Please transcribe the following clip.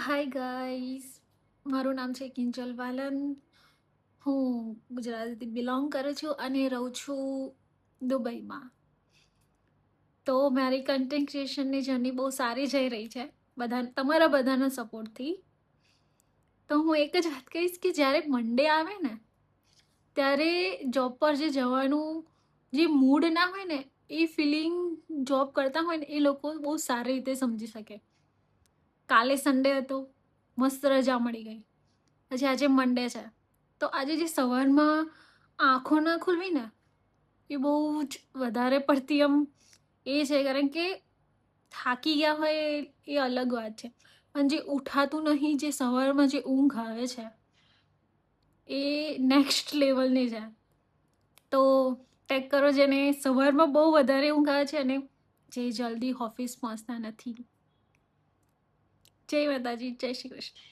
Hi guys, મારું નામ છે કિંજલ વાલન. હું ગુજરાતથી બિલોંગ કરું છું અને રહું છું દુબઈમાં. તો મારી કન્ટેન્ટ ક્રિએશનની જર્ની બહુ સારી જઈ રહી છે, તમારા બધાના સપોર્ટથી. તો હું એક જ વાત કહીશ કે જ્યારે મંડે આવે ને ત્યારે જોબ પર જે જવાનું જે મૂડ ના હોય ને, એ ફિલિંગ જોબ કરતા હોય ને એ લોકો બહુ સારી રીતે સમજી શકે. કાલે સન્ડે હતો, મસ્ત રજા મળી ગઈ. પછી આજે મંડે છે, તો આજે જે સવારમાં આંખો ના ખુલવી ને, એ બહુ જ વધારે પડતી આમ એ છે, કારણ કે થાકી ગયા હોય એ અલગ વાત છે, પણ જે ઉઠાતું નહીં, જે સવારમાં જે ઊંઘ આવે છે એ નેક્સ્ટ લેવલની છે. તો ટેક કરો જેને સવારમાં બહુ વધારે ઊંઘ આવે છે અને જે જલ્દી ઓફિસ પહોંચતા નથી. જય માતાજી, જય શ્રી કૃષ્ણ.